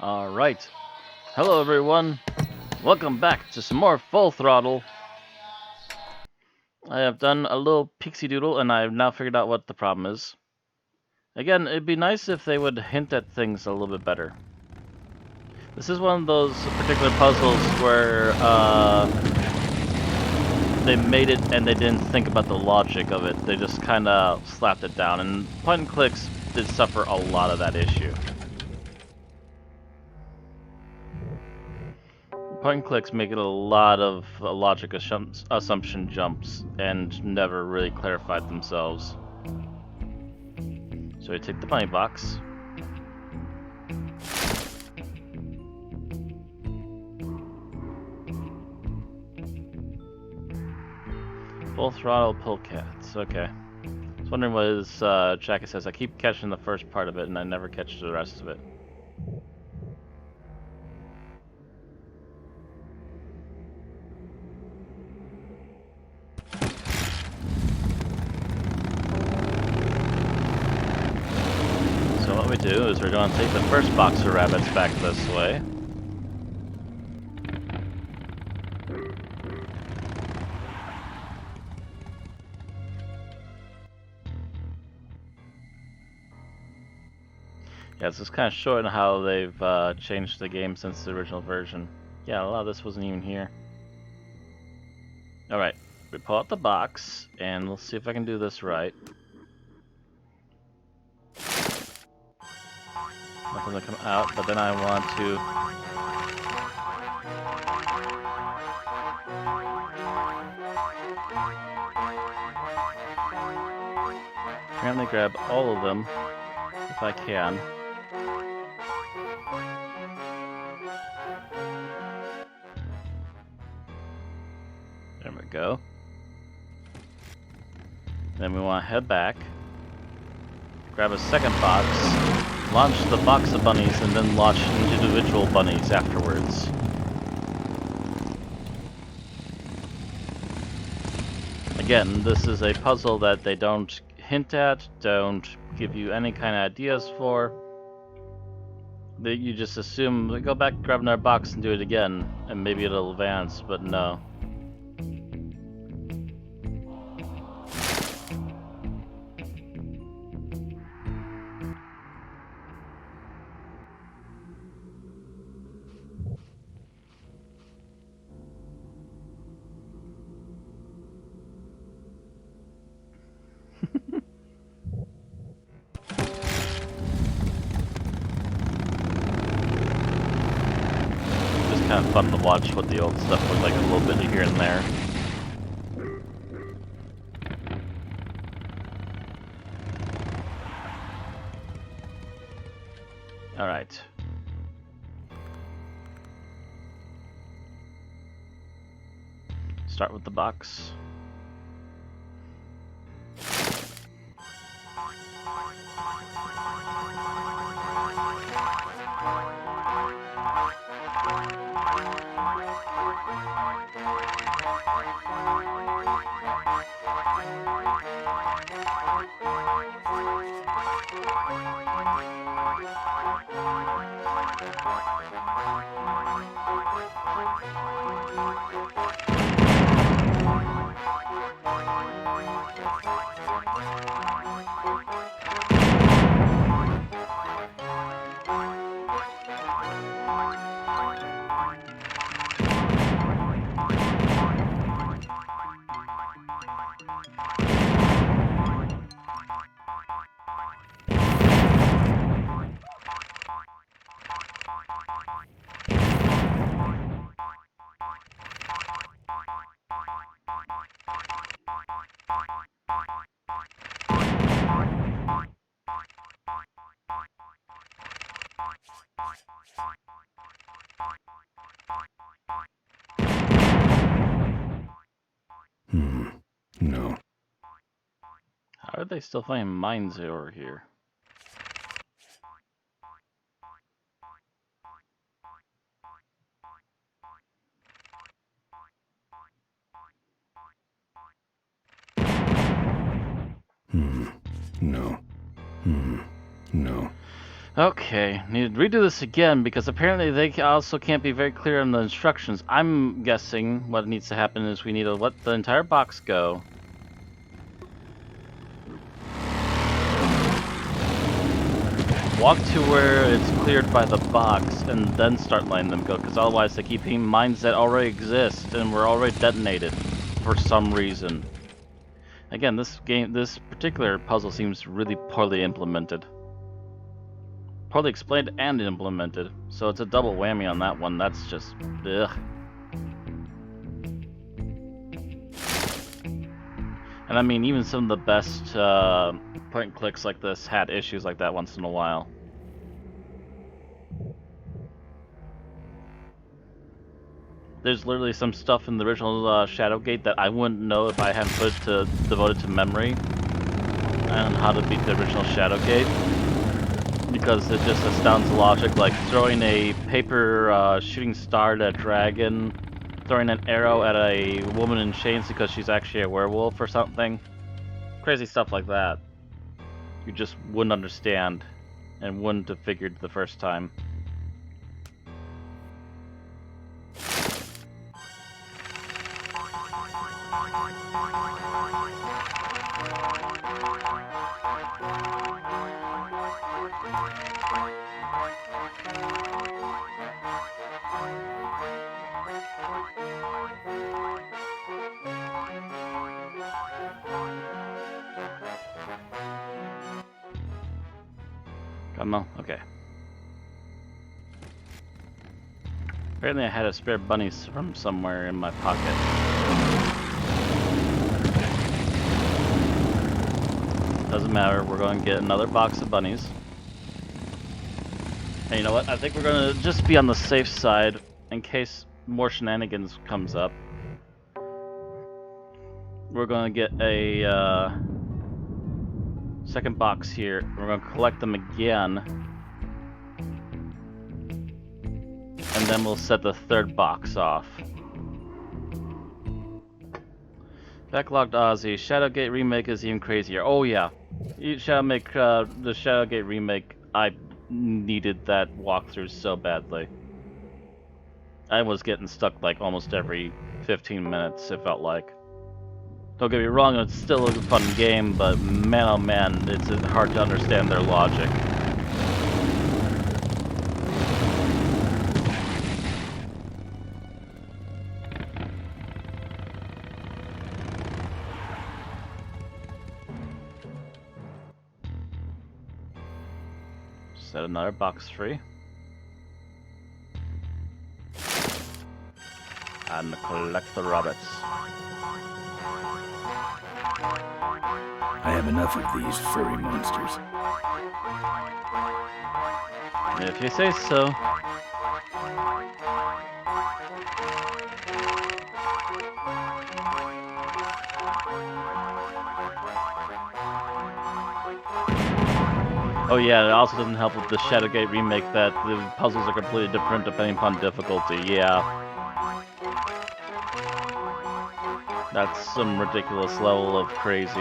Alright. Hello everyone. Welcome back to some more Full Throttle. I have done a little pixie doodle and I have now figured out what the problem is. Again, it'd be nice if they would hint at things a little bit better. This is one of those particular puzzles where they made it and they didn't think about the logic of it. They just kind of slapped it down, and point and clicks did suffer a lot of that issue. Point and clicks make it a lot of logic assumption jumps and never really clarified themselves. So we take the bunny box. Full throttle pull cats. Okay. I was wondering what his jacket says. I keep catching the first part of it and I never catch the rest of it. So what we do is we're going to take the first box of rabbits back this way. Yeah, it's just kind of showing how they've changed the game since the original version. Yeah, a lot of this wasn't even here. Alright, we pull out the box, and we'll see if I can do this right. Nothing to come out, but then I want to... apparently grab all of them, if I can. There we go. Then we want to head back, grab a second box, launch the box of bunnies, and then launch individual bunnies afterwards. Again, this is a puzzle that they don't hint at, don't give you any kind of ideas for. You just assume, go back, grab another box, and do it again, and maybe it'll advance, but no. Kind of fun to watch what the old stuff looked like a little bit here and there. Alright. Start with the box. No. How are they still finding mines over here? No. No. Okay, need to redo this again because apparently they also can't be very clear on the instructions. I'm guessing what needs to happen is we need to let the entire box go. Walk to where it's cleared by the box and then start letting them go, because otherwise they keep hitting mines that already exist and were already detonated for some reason. Again, this particular puzzle seems really poorly implemented. Poorly explained and implemented, so it's a double whammy on that one. That's just ugh. And I mean, even some of the best point and clicks like this had issues like that once in a while. There's literally some stuff in the original Shadowgate that I wouldn't know if I hadn't devoted to memory and how to beat the original Shadowgate, because it just astounds the logic, like throwing a paper shooting star at a dragon, throwing an arrow at a woman in chains because she's actually a werewolf or something. Crazy stuff like that. You just wouldn't understand and wouldn't have figured the first time. Come on, okay. Apparently I had a spare bunny from somewhere in my pocket. Doesn't matter, we're going to get another box of bunnies. And you know what, I think we're going to just be on the safe side in case more shenanigans comes up. We're going to get a second box here. We're going to collect them again. And then we'll set the third box off. Backlogged Ozzy. Shadowgate remake is even crazier. Oh yeah. The Shadowgate remake, I needed that walkthrough so badly. I was getting stuck like almost every 15 minutes, it felt like. Don't get me wrong, it's still a fun game, but man oh man, it's hard to understand their logic. Set another box free. And collect the rabbits. I have enough of these furry monsters. If you say so. Oh yeah, it also doesn't help with the Shadowgate remake that the puzzles are completely different depending upon difficulty, yeah. That's some ridiculous level of crazy.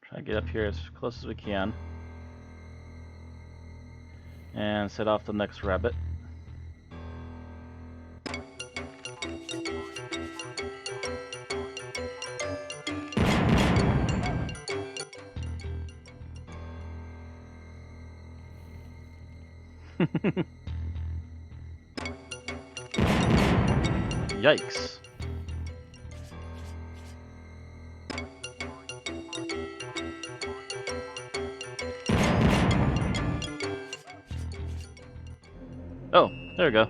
Try to get up here as close as we can. And set off the next rabbit. Yikes. Oh, there we go.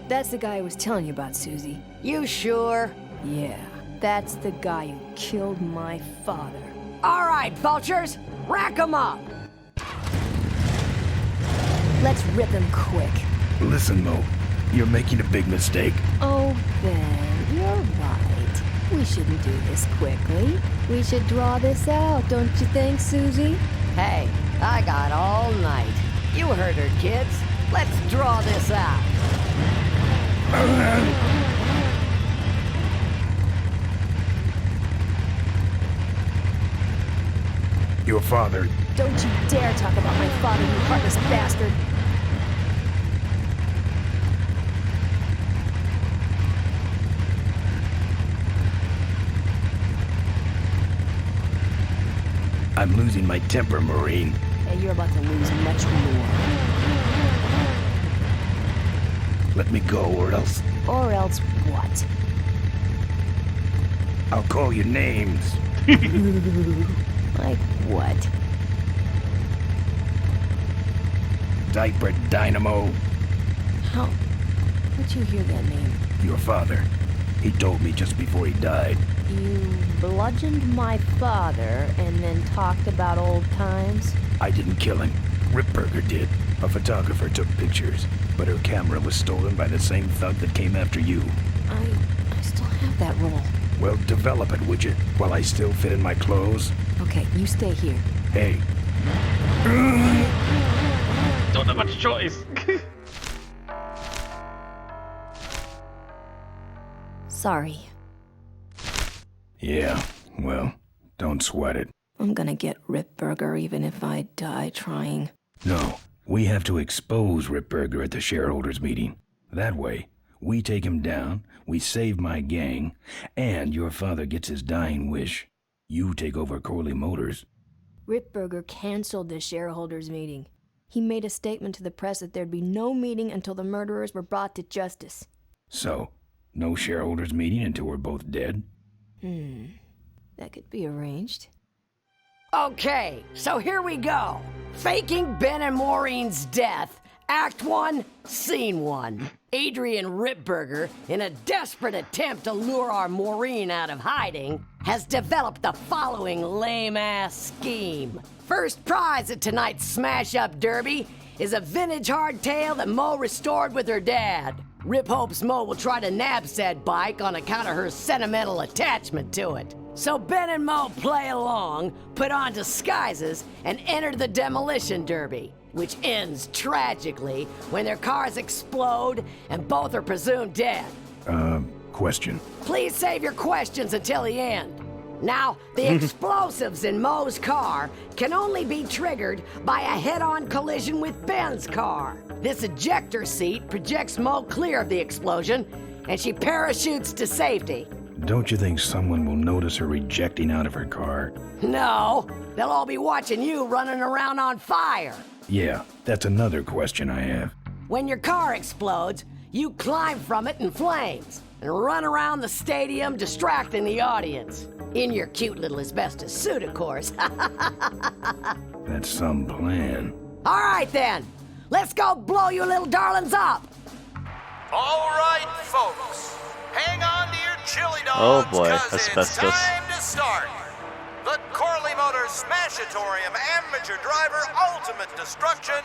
That's the guy I was telling you about, Susie. You sure? Yeah, that's the guy who killed my father. All right, vultures, rack 'em up. Let's rip him quick. Listen, Mo, you're making a big mistake. Oh, Ben, you're right. We shouldn't do this quickly. We should draw this out, don't you think, Susie? Hey, I got all night. You heard her, kids. Let's draw this out. Your father. Don't you dare talk about my father, you heartless bastard! I'm losing my temper, Marine. Hey, you're about to lose much more. Let me go, or else Or else what? I'll call you names. Like what? Diaper Dynamo. How? How'd you hear that name? Your father. He told me just before he died. You bludgeoned my father and then talked about old times? I didn't kill him. Ripburger did. A photographer took pictures, but her camera was stolen by the same thug that came after you. I still have that roll. Well, develop it, would you? While I still fit in my clothes? Okay, you stay here. Hey. Don't have much choice. Sorry. Yeah, well, don't sweat it. I'm gonna get Ripburger even if I die trying. No, we have to expose Ripburger at the shareholders meeting. That way, we take him down, we save my gang, and your father gets his dying wish. You take over Corley Motors. Ripburger canceled the shareholders meeting. He made a statement to the press that there'd be no meeting until the murderers were brought to justice. So, no shareholders meeting until we're both dead? That could be arranged. Okay, so here we go. Faking Ben and Maureen's death. Act 1, Scene 1. Adrian Ripburger, in a desperate attempt to lure our Maureen out of hiding, has developed the following lame-ass scheme. First prize at tonight's smash-up derby is a vintage hardtail that Mo restored with her dad. Rip hopes Mo will try to nab said bike on account of her sentimental attachment to it. So Ben and Mo play along, put on disguises, and enter the demolition derby, which ends tragically when their cars explode and both are presumed dead. Question. Please save your questions until the end. Now, the explosives in Mo's car can only be triggered by a head-on collision with Ben's car. This ejector seat projects Mo clear of the explosion, and she parachutes to safety. Don't you think someone will notice her ejecting out of her car? No, they'll all be watching you running around on fire. Yeah, that's another question I have. When your car explodes, you climb from it in flames and run around the stadium distracting the audience. In your cute little asbestos suit, of course. That's some plan. All right then, let's go blow you little darlings up. All right, folks, hang on to your chili dogs. Oh boy, 'cause asbestos. It's time to start. The Corley Motors Smashatorium Amateur Driver Ultimate Destruction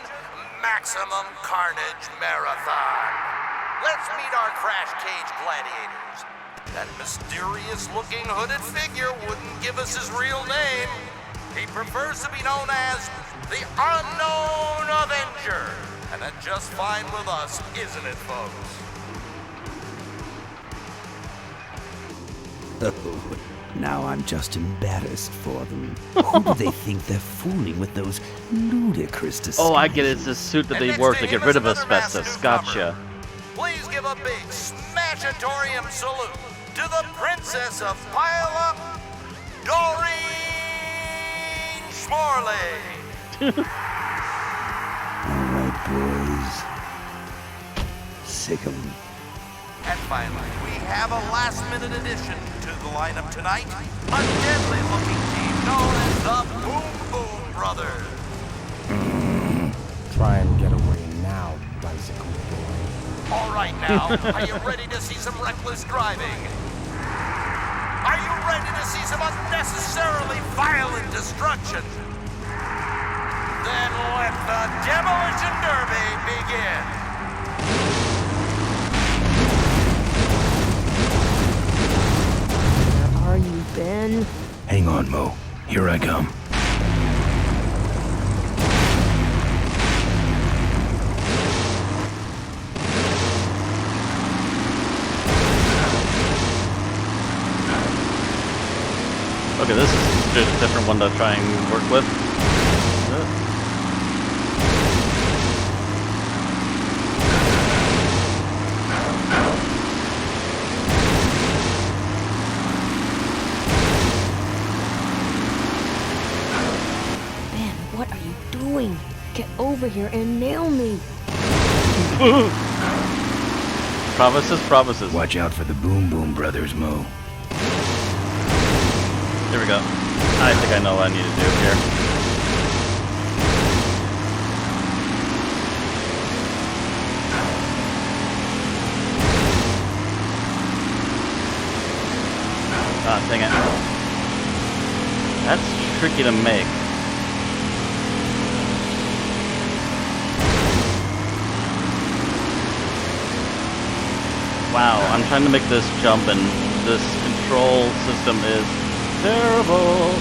Maximum Carnage Marathon. Let's meet our crash cage gladiators. That mysterious-looking hooded figure wouldn't give us his real name. He prefers to be known as the Unknown Avenger. And that's just fine with us, isn't it, folks? Oh, now I'm just embarrassed for them. Who do they think they're fooling with those ludicrous disguises? Oh, I get it. It's a suit that And they next wore to to him get rid is of another masked asbestos. newcomer. Gotcha. Please give a big Smashatorium salute to the Princess of Pile-Up, Doreen Schmorley. All right, boys. Sick 'em. And finally, we have a last-minute addition to the lineup tonight. A deadly-looking team known as the Boom Boom Brothers. Try and get away now, bicycle boy. All right now, are you ready to see some reckless driving? Are you ready to see some unnecessarily violent destruction? Then let the Demolition Derby begin. Where are you, Ben? Hang on, Mo. Here I come. Okay, this is just a different one to try and work with. Ben, what are you doing? Get over here and nail me. Promises, promises. Watch out for the Boom Boom Brothers, Mo. Here we go. I think I know what I need to do here. Ah, dang it. That's tricky to make. Wow, I'm trying to make this jump and this control system is terrible.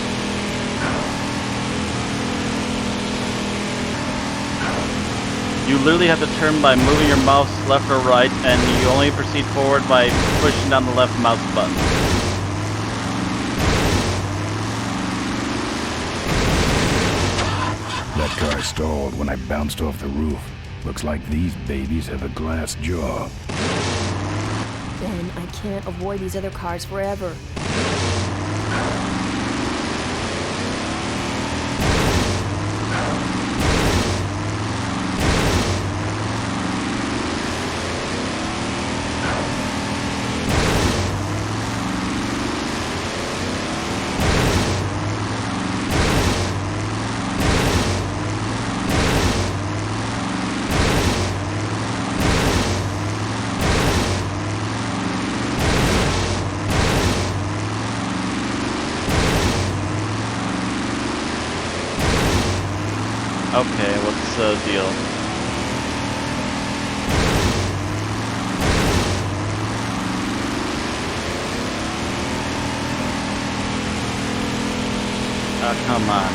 You literally have to turn by moving your mouse left or right, and you only proceed forward by pushing down the left mouse button. That car stalled when I bounced off the roof. Looks like these babies have a glass jaw. Ben, I can't avoid these other cars forever. Okay, what's the deal? Come on.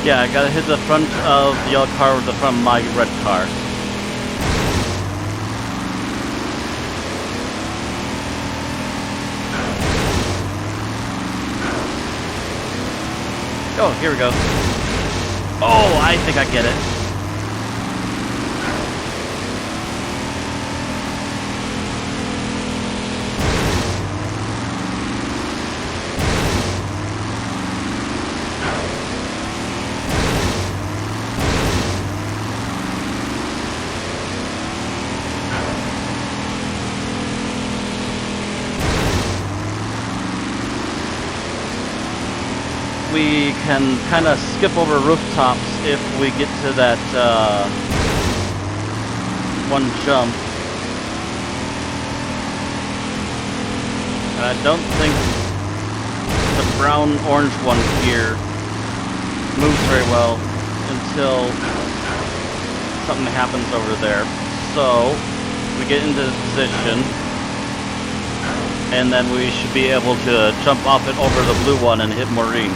Yeah, I gotta hit the front of the yellow car with the front of my red car. Oh, here we go. Oh, I think I get it. We can kind of skip over rooftops if we get to that one jump. And I don't think the brown-orange one here moves very well until something happens over there. So we get into position, and then we should be able to jump off it over the blue one and hit Maureen.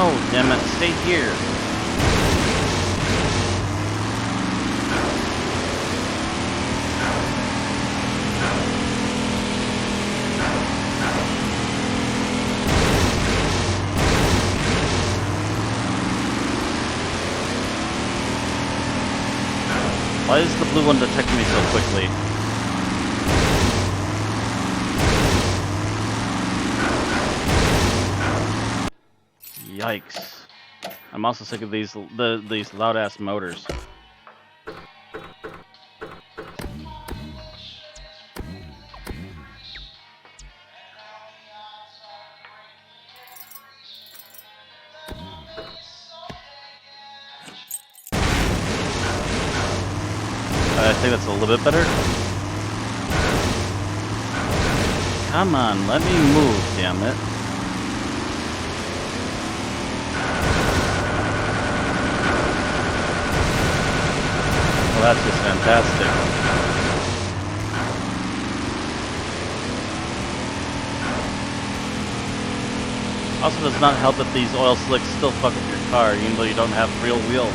Oh, damn it, stay here. Why is the blue one detecting me so quickly? Yikes. I'm also sick of these loud-ass motors. thing that's a little bit better. Come on, let me move, damn it. Well, that's just fantastic. Also does not help that these oil slicks still fuck up your car, even though you don't have real wheels.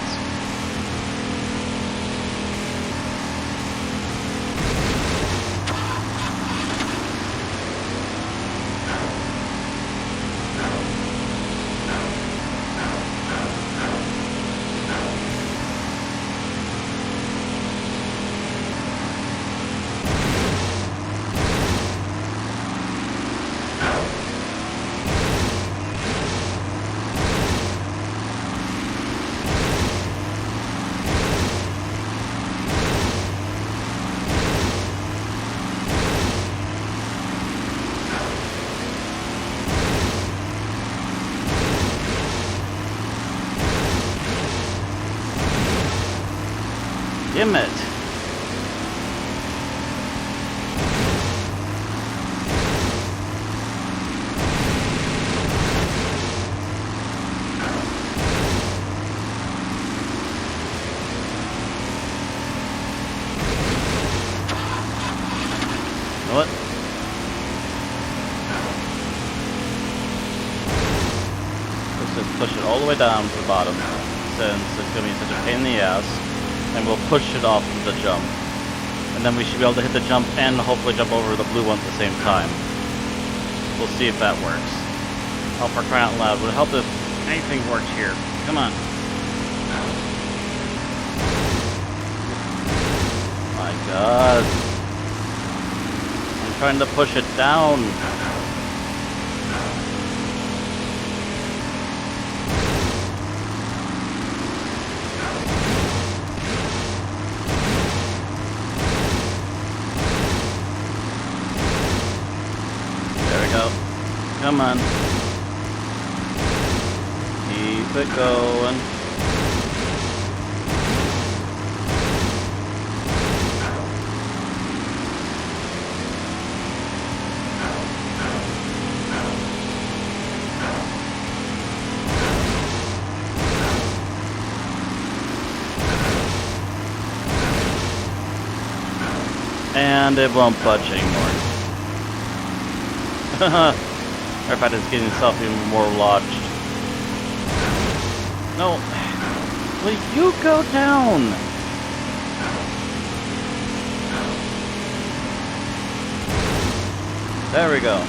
Damn it. You know what? Let's just push it all the way down to the bottom, since it's going to be such a pain in the ass. And we'll push it off the jump. And then we should be able to hit the jump and hopefully jump over the blue one at the same time. We'll see if that works. Oh, for crying out loud, would it help if anything worked here? Come on. My god. I'm trying to push it down. Come on. Keep it going. And it won't budge anymore. Or if I just getting itself even more lodged. No. Will you go down? There we go.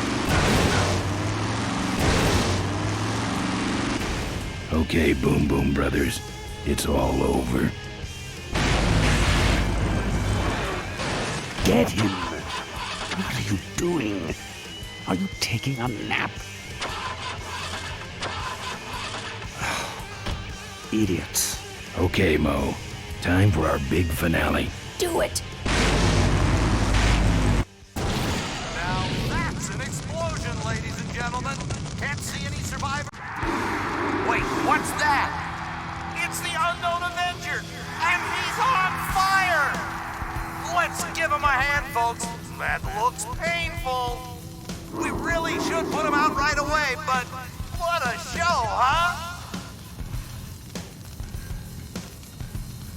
Okay, Boom Boom Brothers. It's all over. Get him! What are you doing? Are you taking a nap? Idiots. Okay, Mo. Time for our big finale. Do it! Now that's an explosion, ladies and gentlemen. Can't see any survivors. Wait, what's that? It's the Unknown Avenger, and he's on fire! Let's give him a hand, folks. That looks painful. We really should put him out right away, but what a show, huh?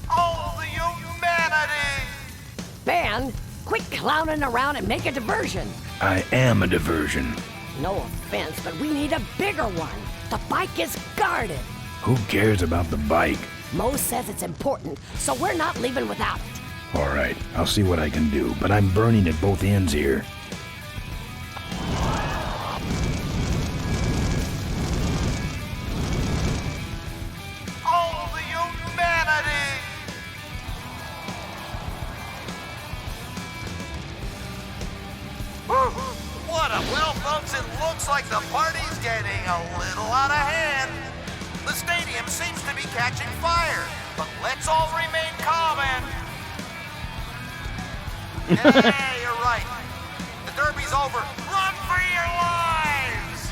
Oh, the humanity! Ben, quit clowning around and make a diversion. I am a diversion. No offense, but we need a bigger one. The bike is guarded. Who cares about the bike? Mo says it's important, so we're not leaving without it. All right, I'll see what I can do, but I'm burning at both ends here. Oh, the humanity! Whew. What a... Well, folks, it looks like the party's getting a little out of hand. The stadium seems to be catching fire, but let's all remain calm and... Yeah, you're right. The derby's over. Run for your lives!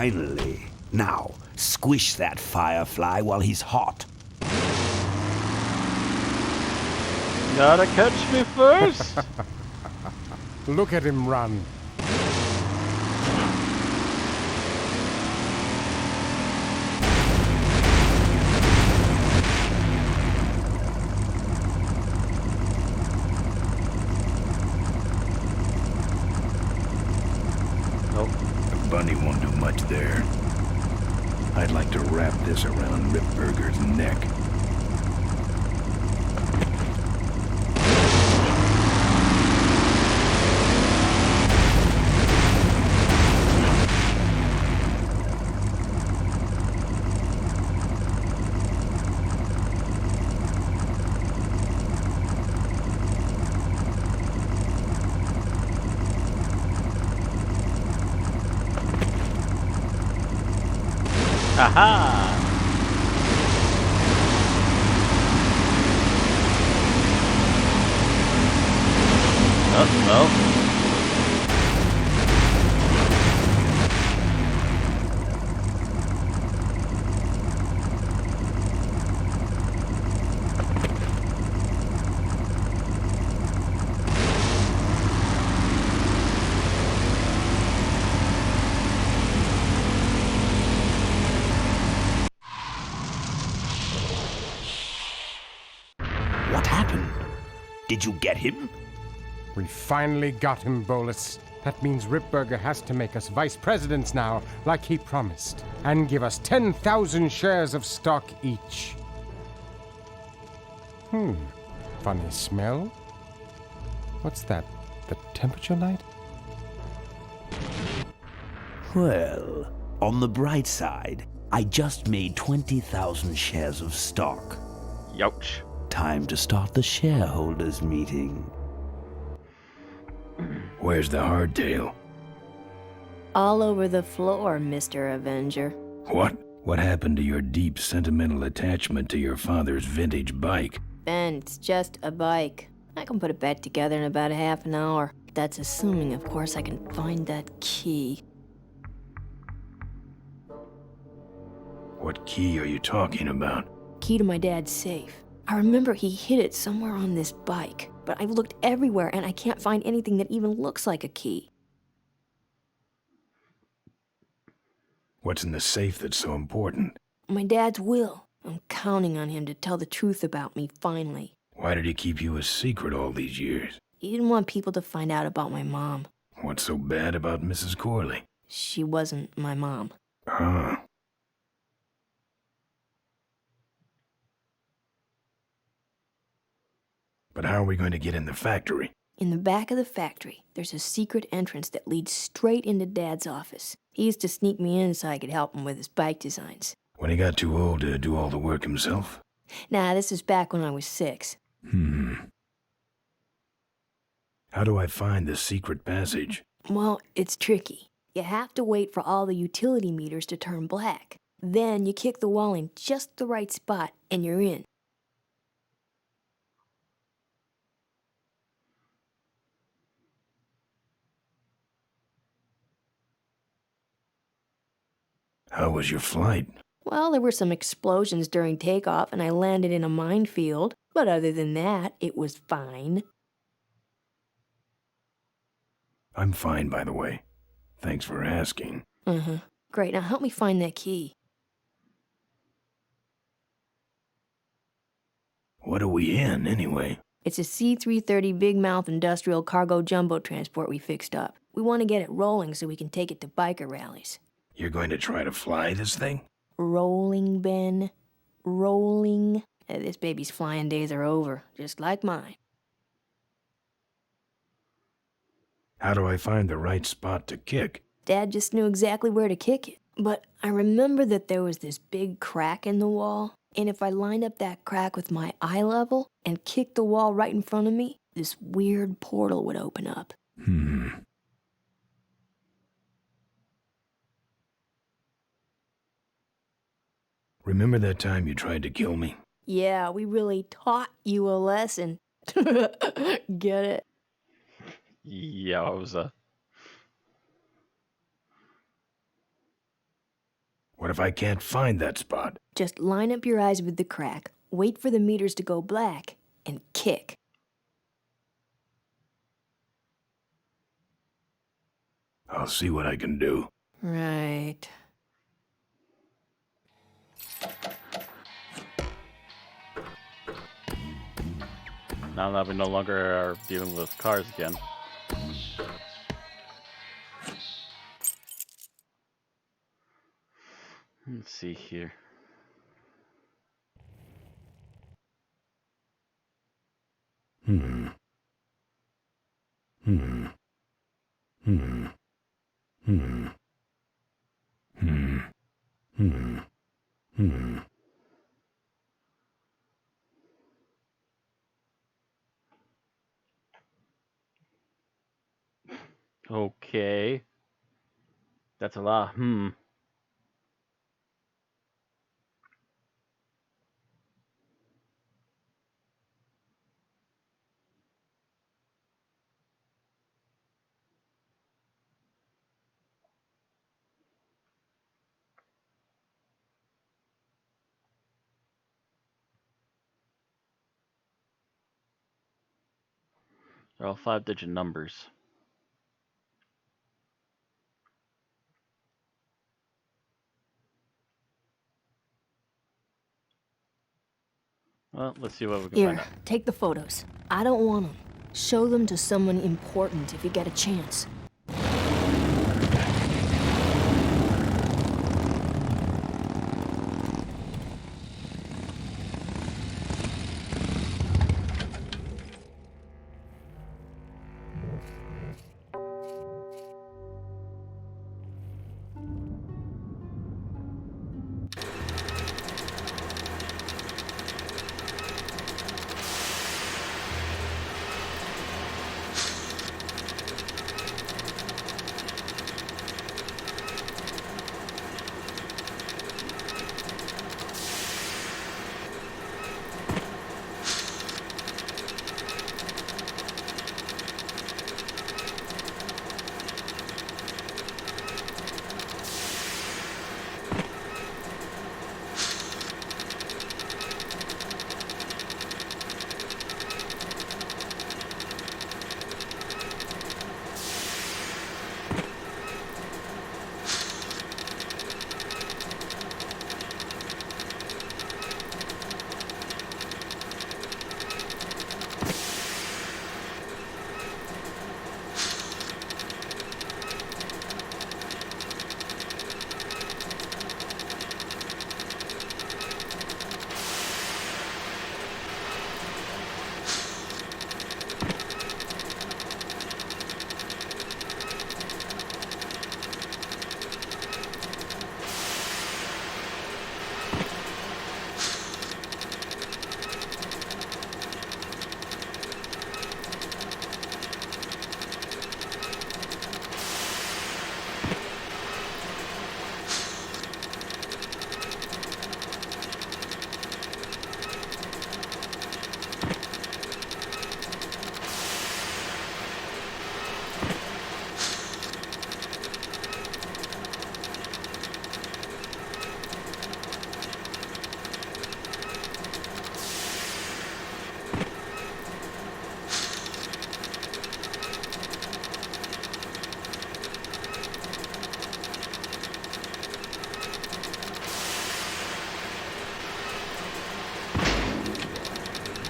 Finally. Now, squish that firefly while he's hot. Gotta catch me first. Look at him run. Nope. The bunny won't do much there. I'd like to wrap this around Ripburger's neck. Aha! Oh, well. What happened? Did you get him? We finally got him, Bolus. That means Ripburger has to make us vice presidents now, like he promised, and give us 10,000 shares of stock each. Funny smell? What's that? The temperature light? Well, on the bright side, I just made 20,000 shares of stock. Youch. Time to start the shareholders meeting. Where's the hardtail? All over the floor, Mr. Avenger. What? What happened to your deep sentimental attachment to your father's vintage bike? Ben, it's just a bike. I can put it back together in about a half an hour. That's assuming, of course, I can find that key. What key are you talking about? Key to my dad's safe. I remember he hid it somewhere on this bike, but I've looked everywhere and I can't find anything that even looks like a key. What's in the safe that's so important? My dad's will. I'm counting on him to tell the truth about me, finally. Why did he keep you a secret all these years? He didn't want people to find out about my mom. What's so bad about Mrs. Corley? She wasn't my mom. Huh. But how are we going to get in the factory? In the back of the factory, there's a secret entrance that leads straight into Dad's office. He used to sneak me in so I could help him with his bike designs. When he got too old to do all the work himself? Nah, this is back when I was 6. How do I find the secret passage? Well, it's tricky. You have to wait for all the utility meters to turn black. Then you kick the wall in just the right spot and you're in. How was your flight? Well, there were some explosions during takeoff and I landed in a minefield. But other than that, it was fine. I'm fine, by the way. Thanks for asking. Great, now help me find that key. What are we in, anyway? It's a C-330 Big Mouth industrial cargo jumbo transport we fixed up. We want to get it rolling so we can take it to biker rallies. You're going to try to fly this thing? Rolling, Ben. Rolling. This baby's flying days are over, just like mine. How do I find the right spot to kick? Dad just knew exactly where to kick it. But I remember that there was this big crack in the wall, and if I lined up that crack with my eye level and kicked the wall right in front of me, this weird portal would open up. Remember that time you tried to kill me? Yeah, we really taught you a lesson. Get it? Yowza. What if I can't find that spot? Just line up your eyes with the crack, wait for the meters to go black, and kick. I'll see what I can do. Right. Now that we no longer are dealing with cars again. Let's see here. Hmm. Hmm. Hmm. Hmm. Hmm. Hmm. Hmm. Okay. That's a lot. They're all 5-digit numbers. Well, let's see what we can find Here, out. take the photos. I don't want them. Show them to someone important if you get a chance.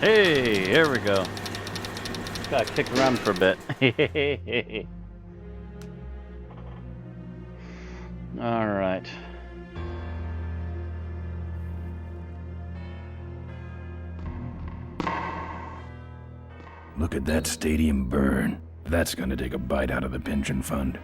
Hey, here we go. Gotta kick around for a bit. Alright. Look at that stadium burn. That's gonna take a bite out of the pension fund.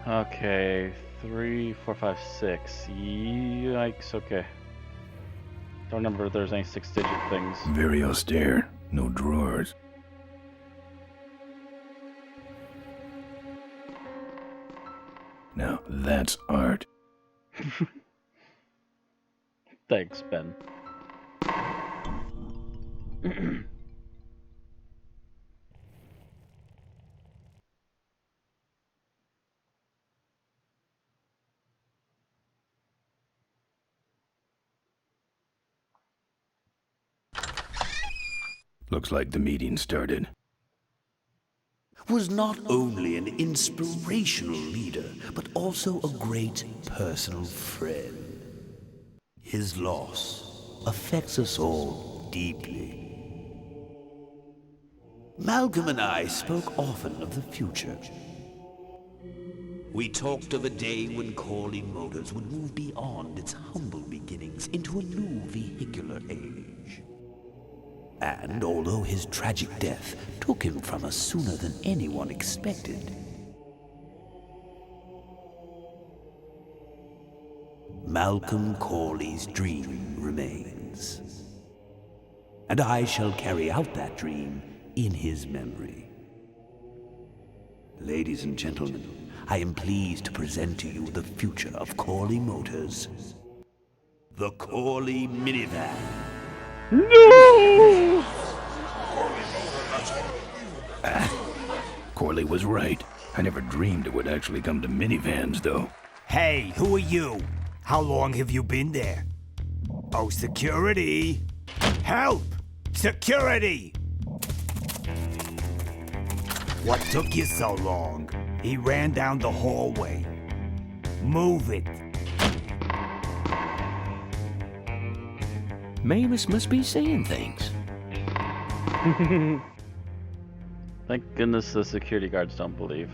Okay, 3, 4, 5, 6. Yikes, okay. Don't remember if there's any 6-digit things. Very austere. No drawers. Now that's art. Thanks, Ben. Looks like the meeting started. Was not only an inspirational leader, but also a great personal friend. His loss affects us all deeply. Malcolm and I spoke often of the future. We talked of a day when Corley Motors would move beyond its humble beginnings into a new vehicular age. And although his tragic death took him from us sooner than anyone expected, Malcolm Corley's dream remains. And I shall carry out that dream in his memory. Ladies and gentlemen, I am pleased to present to you the future of Corley Motors. The Corley minivan. No! Corley was right. I never dreamed it would actually come to minivans, though. Hey, who are you? How long have you been there? Oh, security! Help! Security! What took you so long? He ran down the hallway. Move it. Mavis must be saying things. Thank goodness the security guards don't believe.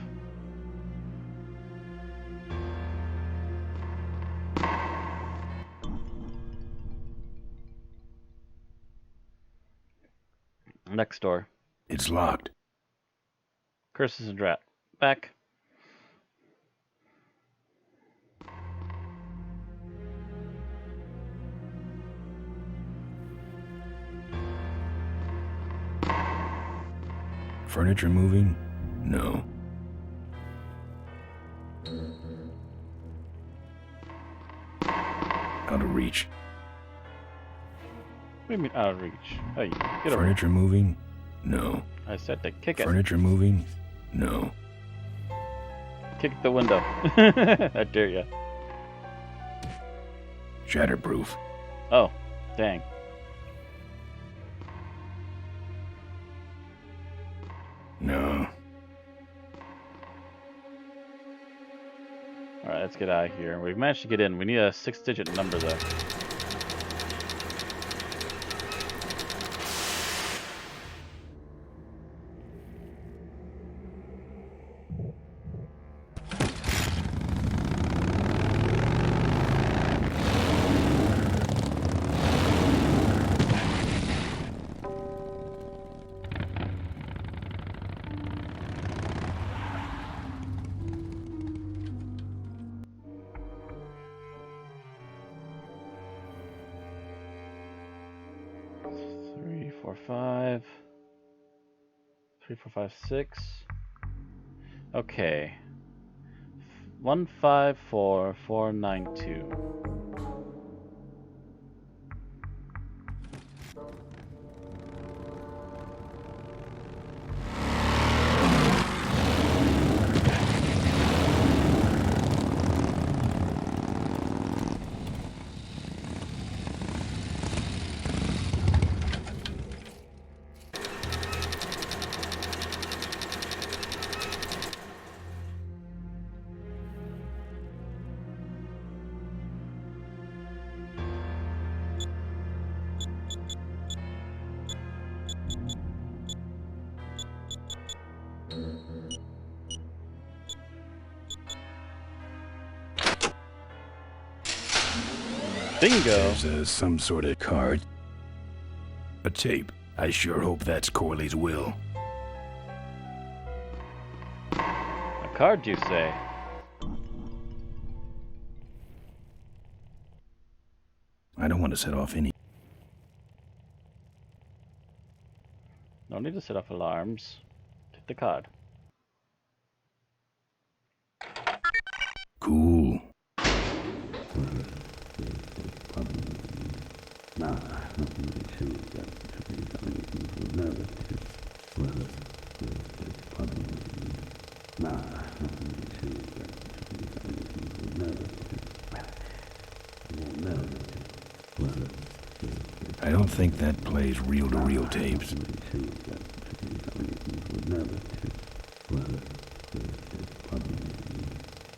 Next door. It's locked. Curses and rat. Back. Furniture moving? No. Out of reach. What do you mean out of reach? Hey, get over. Furniture moving? No. I said to kick it. Furniture moving? No. Kick the window. I dare ya. Shatterproof. Oh, dang. No. Alright, let's get out of here. We've managed to get in. We need a 6-digit number, though. Four, 5. 3, 4, 5, 6. Okay. 154492. Bingo! There's some sort of card. A tape. I sure hope that's Corley's will. A card, you say? I don't want to set off any. No need to set off alarms. Take the card. Cool. I don't think that plays reel-to-reel tapes.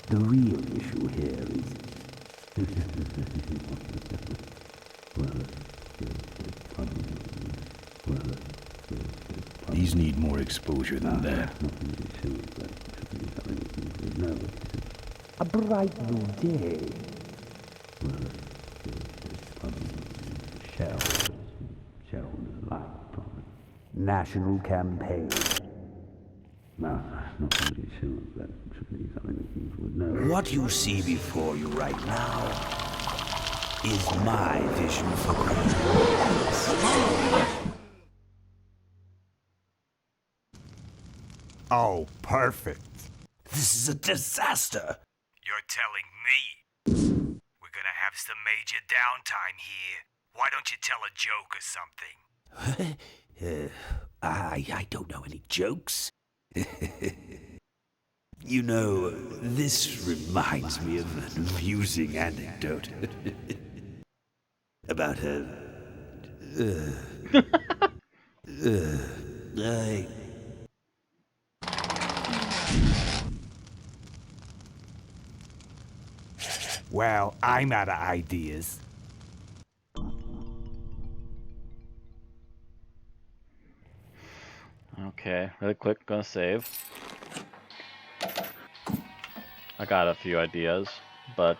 The real issue here is... These need more exposure than that. A bright new day. Shareholders like profit. National campaign. What you see before you right now is my vision for Oh, perfect. This is a disaster. You're telling me we're gonna have some major downtime here. Why don't you tell a joke or something? I don't know any jokes. You know, this reminds me of an amusing anecdote about Well, I'm out of ideas. Okay, really quick, gonna save. I got a few ideas, but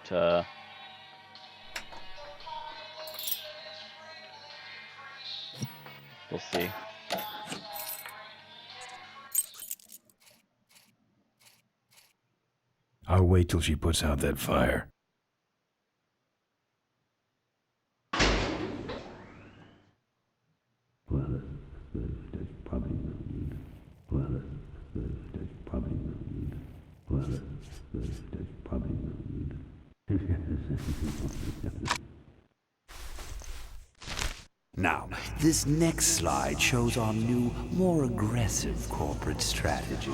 we'll see. I'll wait till she puts out that fire. Now, this next slide shows our new, more aggressive corporate strategy.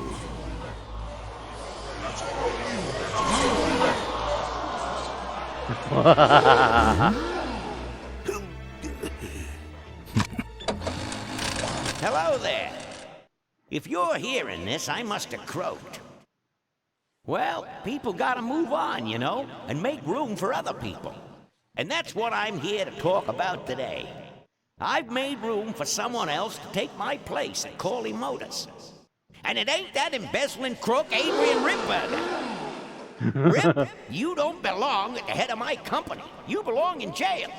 Hello there. If you're hearing this, I must have croaked. Well, people gotta move on, you know, and make room for other people. And that's what I'm here to talk about today. I've made room for someone else to take my place at Corley Motors. And it ain't that embezzling crook Adrian Ripburger. Rip, you don't belong at the head of my company. You belong in jail.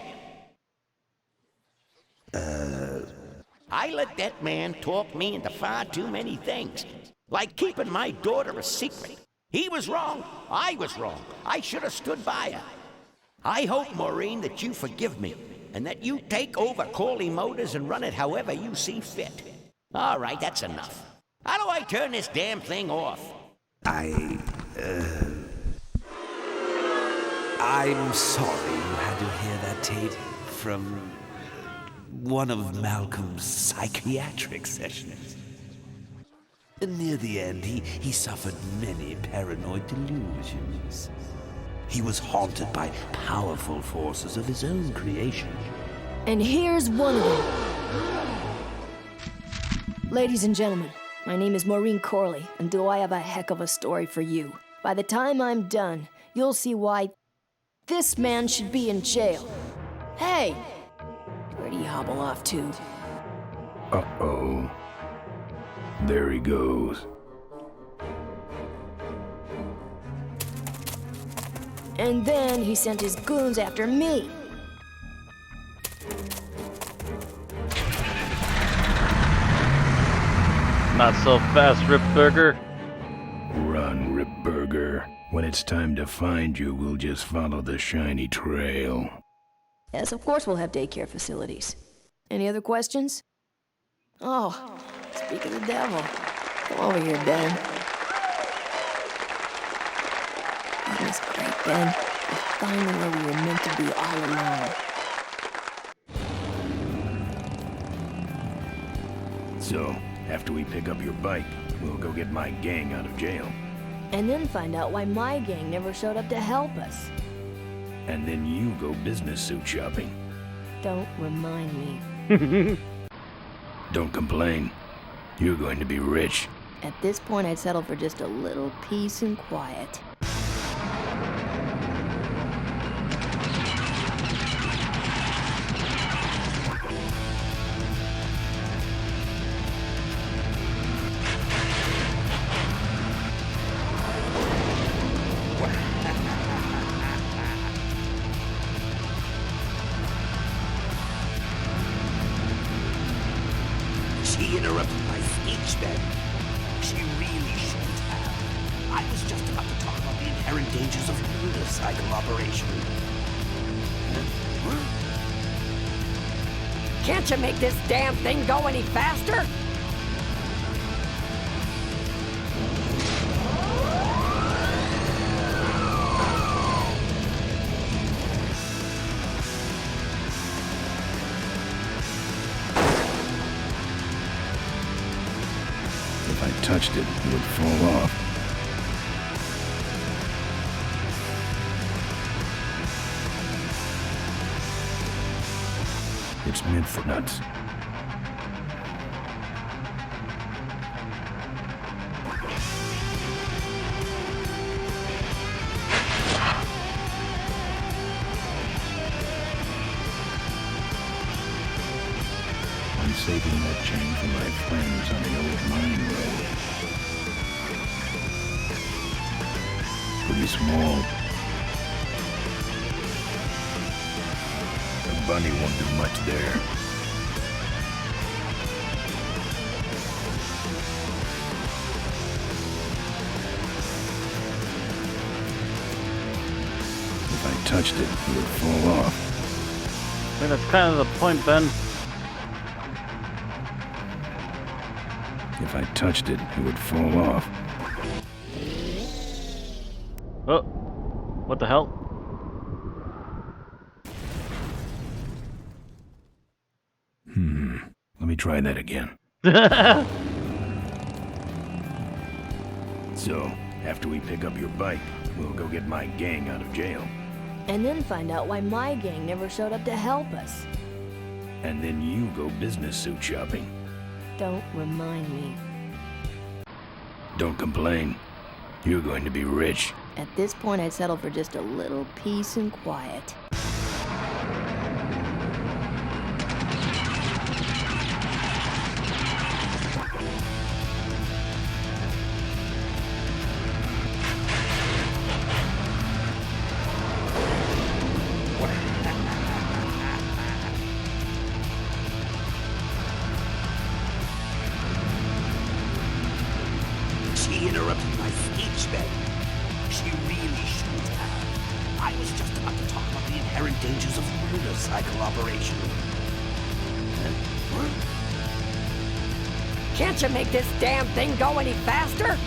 I let that man talk me into far too many things. Like keeping my daughter a secret. He was wrong. I was wrong. I should have stood by her. I hope, Maureen, that you forgive me. And that you take over Corley Motors and run it however you see fit. All right, that's enough. How do I turn this damn thing off? I'm sorry you had to hear that tape from one of Malcolm's psychiatric sessions. Near the end, he suffered many paranoid delusions. He was haunted by powerful forces of his own creation. And here's one of them. Ladies and gentlemen, my name is Maureen Corley, and do I have a heck of a story for you. By the time I'm done, you'll see why this man should be in jail. Hey! Where'd he hobble off to? Uh-oh. There he goes. And then he sent his goons after me. Not so fast, Ripburger. Run, Ripburger. When it's time to find you, we'll just follow the shiny trail. Yes, of course we'll have daycare facilities. Any other questions? Oh, speak of the devil. Come over here, Ben. That was great, Ben. We're finally where we were meant to be all along. So, after we pick up your bike, we'll go get my gang out of jail. And then find out why my gang never showed up to help us. And then you go business suit shopping. Don't remind me. Don't complain. You're going to be rich. At this point, I'd settle for just a little peace and quiet. She interrupted my speech then. She really shouldn't have. I was just about to talk about the inherent dangers of unicycle operation. Can't you make this damn thing go any faster? If I touched it, it would fall off. It's meant for nuts. I'm saving that chain for my friends on the old mine road. Pretty small. The bunny won't do much there. If I touched it, it would fall off. I think that's kind of the point, Ben. If I touched it, it would fall off. Oh, what the hell? Let me try that again. So, after we pick up your bike, we'll go get my gang out of jail. And then find out why my gang never showed up to help us. And then you go business suit shopping. Don't remind me. Don't complain. You're going to be rich. At this point, I'd settle for just a little peace and quiet. She interrupted my speech then. She really shouldn't have. I was just about to talk about the inherent dangers of unicycle operation. Can't you make this damn thing go any faster?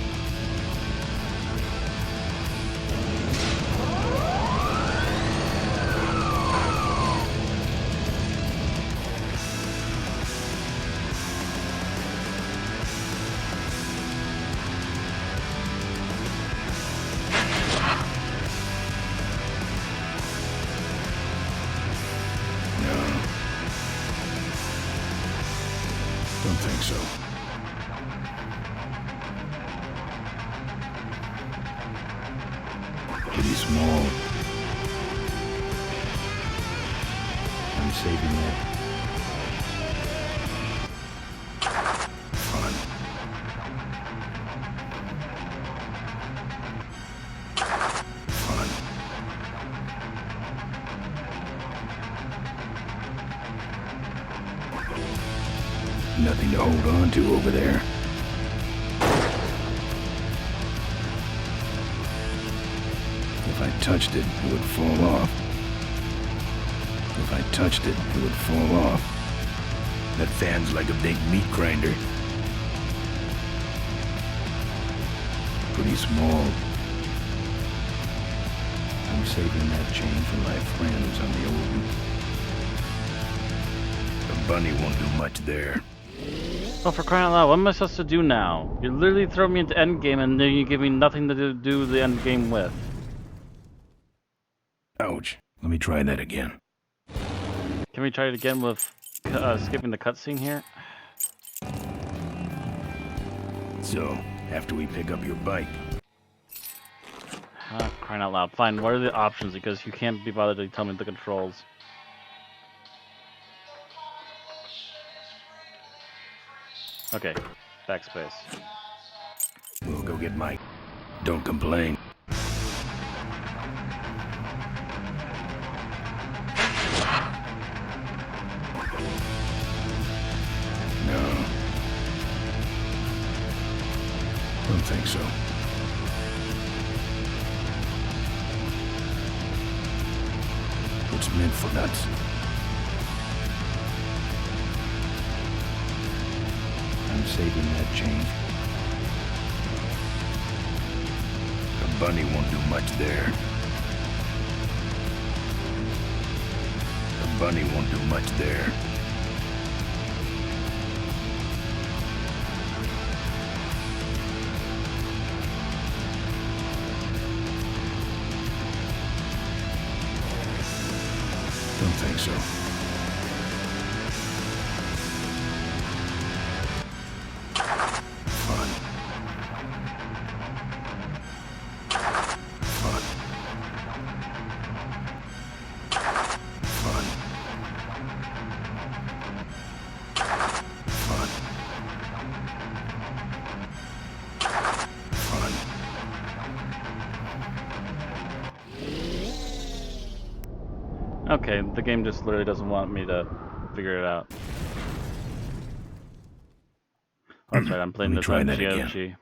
Don't think so. Pretty small. I'm saving that. Fun. Fun. Nothing to hold on to over there. If I touched it, it would fall off. If I touched it, it would fall off. That fan's like a big meat grinder. Pretty small. I'm saving that chain for my friends on the old... The bunny won't do much there. Oh, for crying out loud, what am I supposed to do now? You literally throw me into endgame and then you give me nothing to do the endgame with. Ouch. Let me try that again. Can we try it again with skipping the cutscene here? So, after we pick up your bike, Crying out loud. Fine, what are the options? Because you can't be bothered to tell me the controls. Okay, backspace. we'll go get Mike. Don't complain. No. Don't think so. It's meant for nuts. I'm saving that change. The bunny won't do much there. The bunny won't do much there. Don't think so. Fun. Fun. Fun. Fun. Fun. Okay, the game just literally doesn't want me to figure it out. Oh, that's right, I'm playing this on GOG.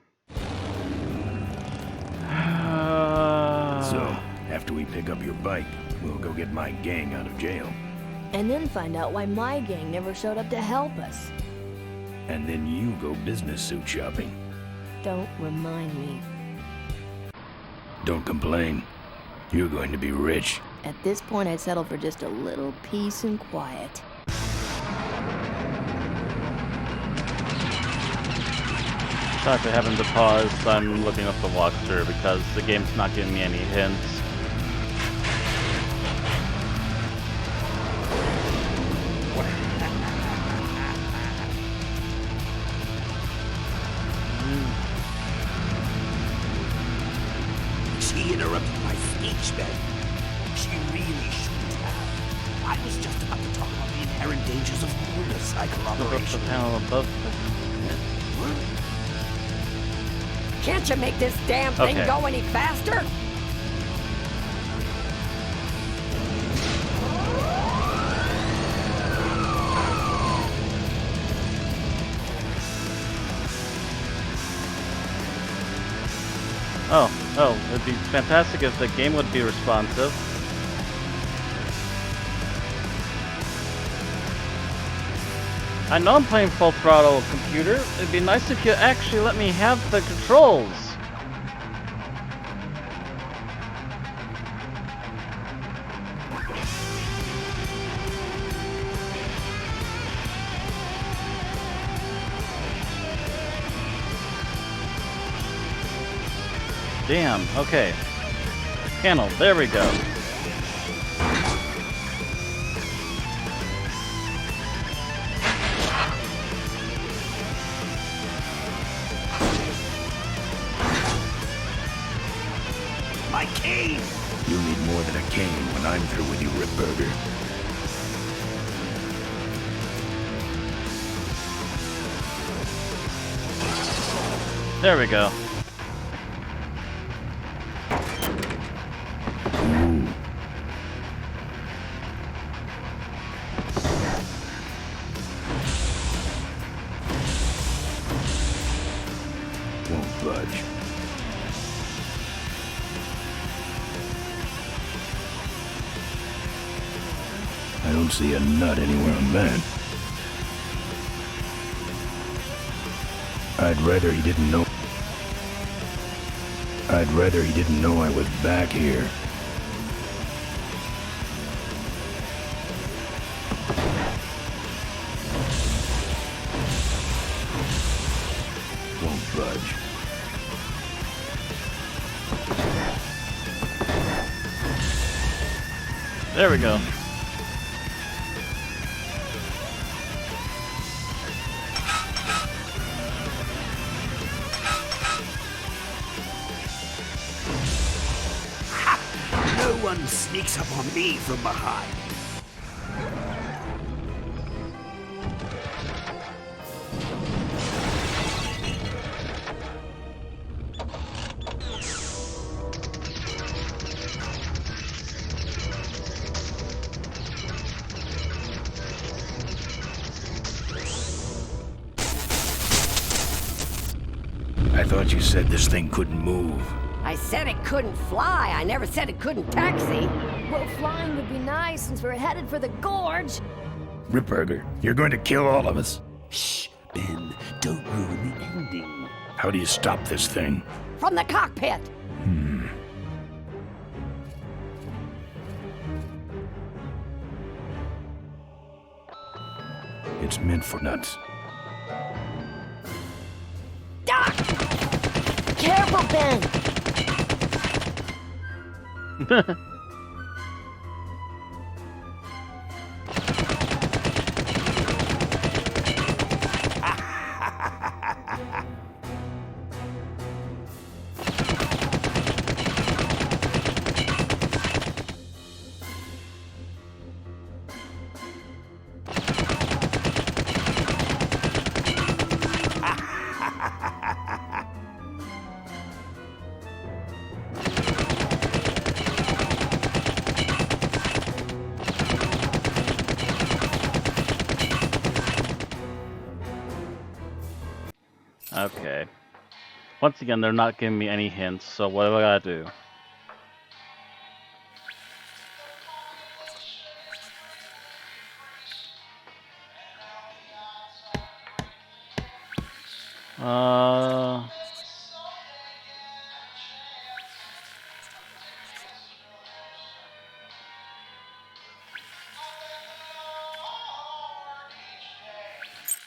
So, after we pick up your bike, we'll go get my gang out of jail. And then find out why my gang never showed up to help us. And then you go business suit shopping. Don't remind me. Don't complain. You're going to be rich. At this point, I'd settle for just a little peace and quiet. Sorry for having to pause. I'm looking up the walkthrough because the game's not giving me any hints. She interrupted my speech then. She really shouldn't have. I was just about to talk about the inherent dangers of motorcycle Look up the operation. panel above. Can't you make this damn thing Okay. go any faster? Oh, it'd be fantastic if the game would be responsive. I know I'm playing full throttle, computer. It'd be nice if you actually let me have the controls. Damn, okay. Panel, there we go. My cane! You'll need more than a cane when I'm through with you, Ripburger. There we go. Ooh. Won't budge. I don't see a nut anywhere on that. I'd rather he didn't know. I'd rather he didn't know I was back here. budge. There we go. No one sneaks up on me from behind. I thought you said this thing couldn't move. I said it couldn't fly. I never said it couldn't taxi. Well, flying would be nice since we're headed for the gorge. Ripburger, you're going to kill all of us. Shh, Ben, don't ruin the ending. How do you stop this thing? From the cockpit. It's meant for nuts. Doc! Careful, Ben! Okay. Once again, they're not giving me any hints, so what do I gotta do?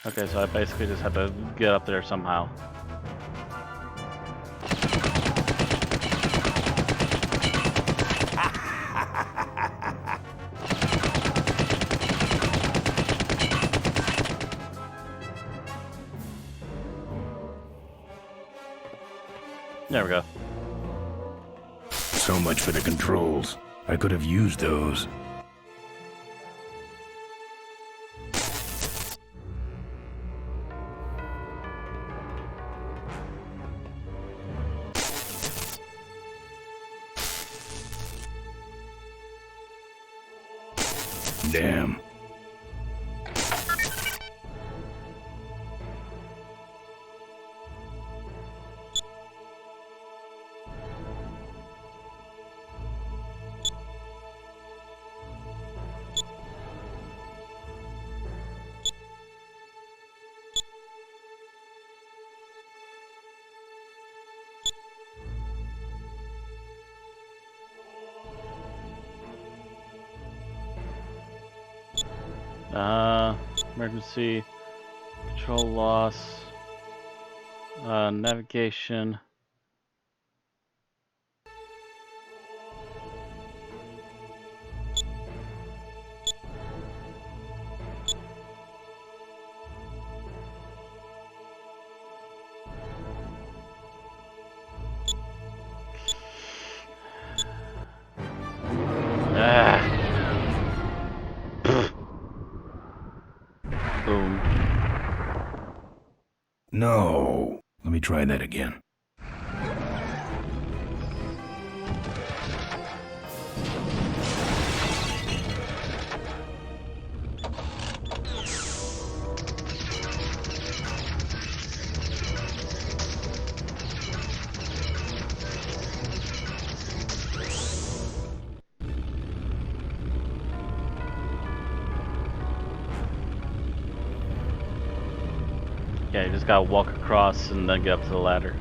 Okay, so I basically just have to get up there somehow. There we go. So much for the controls. I could have used those. Damn. Emergency, control loss, navigation. Boom. No. Let me try that again. Yeah, you just gotta walk across and then get up to the ladder.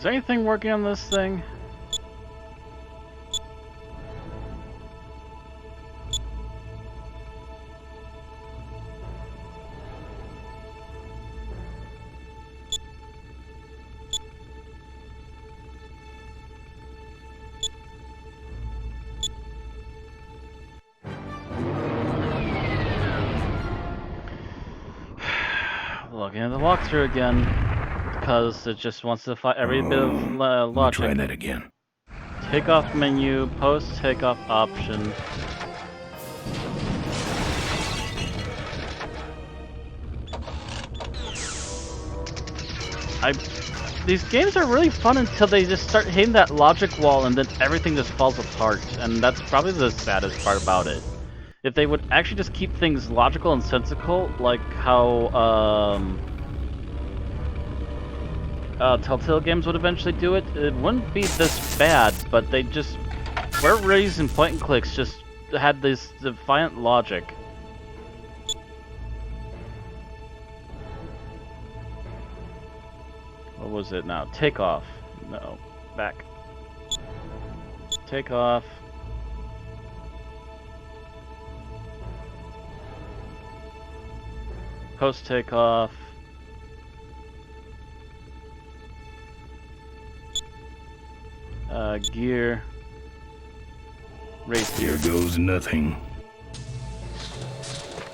Is there anything working on this thing? Looking at the walkthrough again, because it just wants to find every bit of Let me logic. try that again. Takeoff menu, post takeoff option. These games are really fun until they just start hitting that logic wall and then everything just falls apart, and that's probably the saddest part about it. If they would actually just keep things logical and sensical, like how Telltale games would eventually do it, it wouldn't be this bad, but they just, for whatever reason, point and clicks just had this defiant logic. What was it now? Takeoff. No. Back. Takeoff. Post takeoff. Gear. Race gear. Here goes nothing.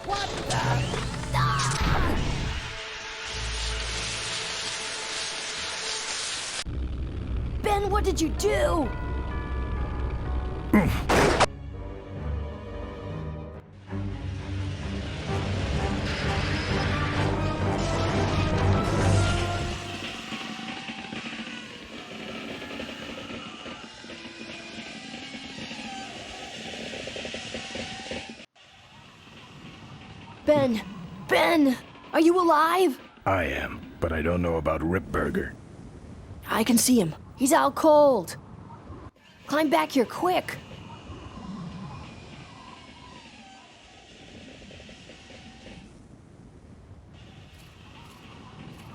What the? Ben, what did you do? Ben, are you alive? I am, but I don't know about Ripburger. I can see him. He's out cold. Climb back here quick.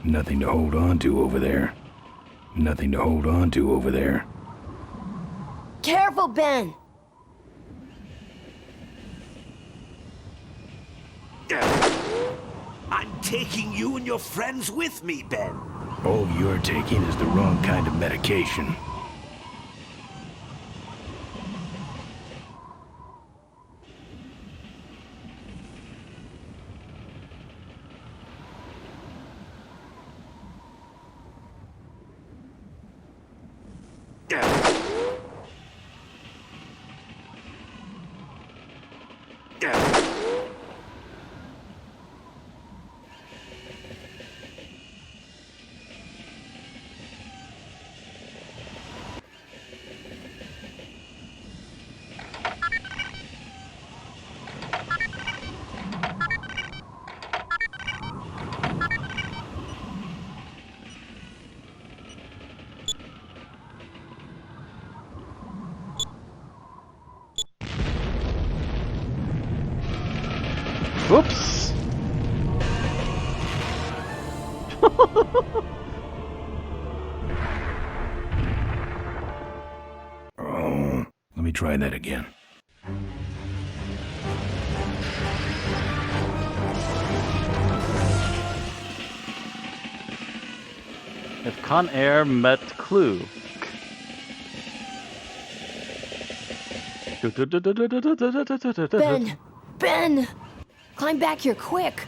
Nothing to hold on to over there. Nothing to hold on to over there. Careful, Ben. I'm taking you and your friends with me, Ben. All you're taking is the wrong kind of medication. Whoops! Oh, let me try that again. If Con Air met Clue. Ben, climb back here quick.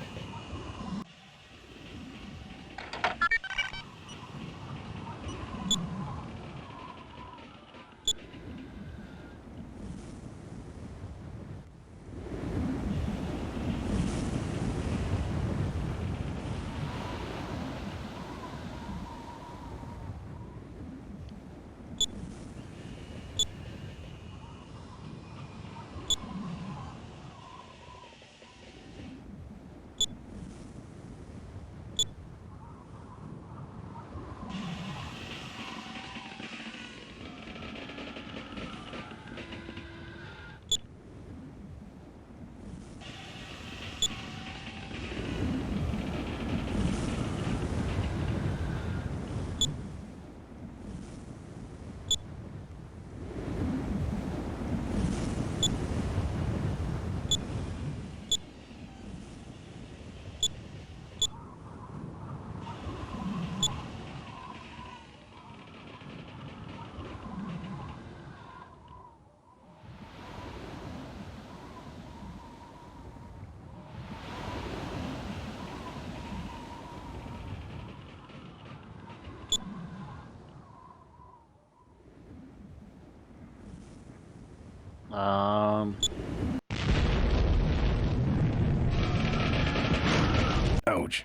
Ouch.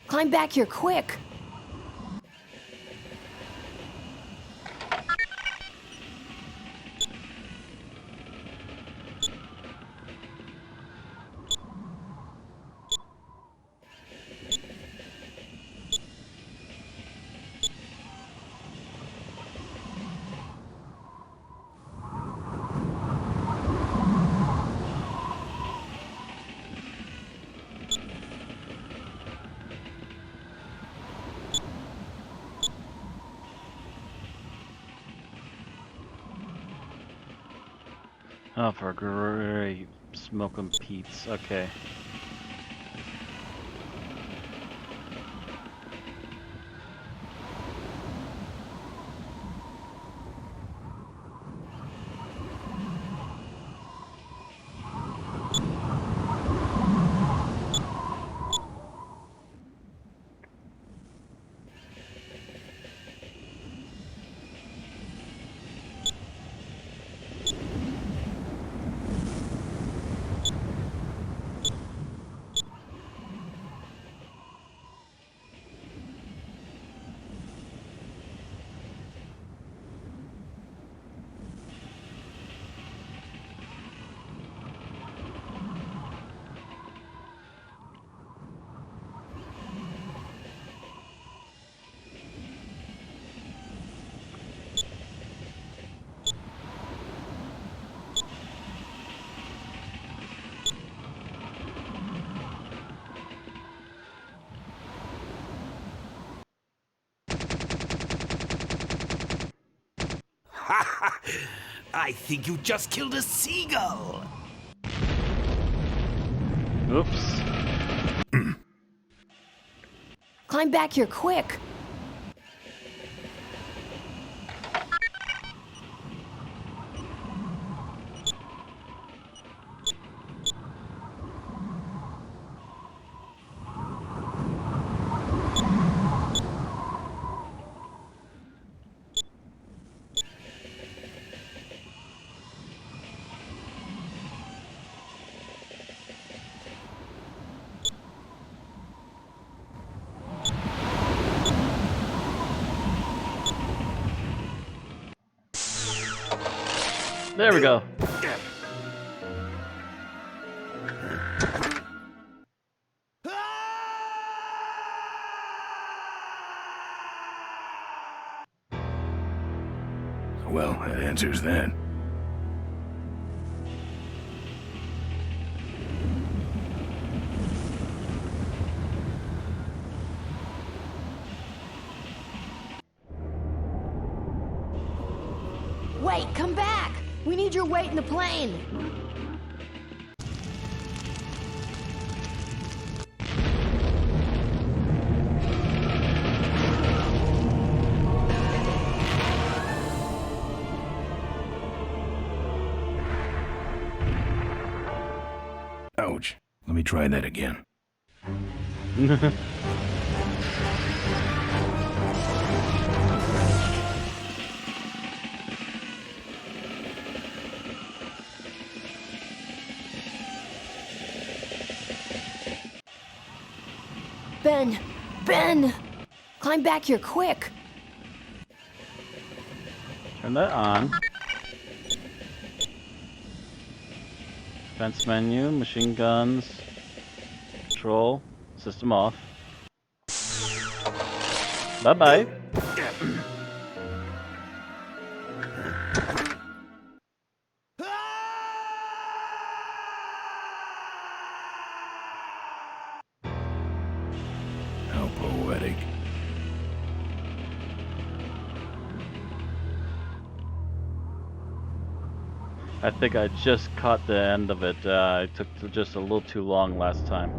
Climb back here quick! Oh, for great smoking Pete's. Okay. I think you just killed a seagull. Oops. Climb back here quick! There we go. Well, that answers that. Wait, come back! We need your weight in the plane! Ouch. Let me try that again. Ben! Ben! Climb back here quick! Turn that on. Defense menu, machine guns, control, system off. Bye-bye. How poetic. I think I just caught the end of it. I took just a little too long last time.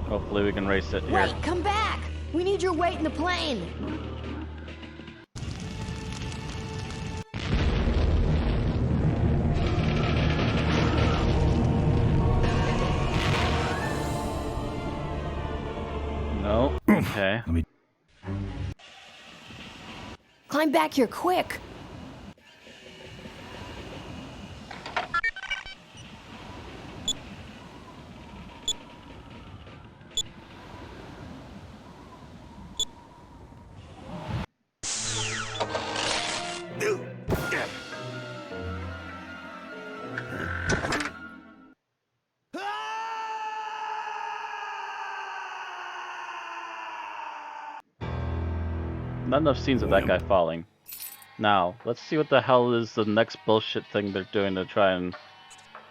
Hopefully we can race it here. Wait, come back! We need your weight in the plane! No? Okay. Let me... Climb back here quick! Not enough scenes of that guy falling. Now, let's see what the hell is the next bullshit thing they're doing to try and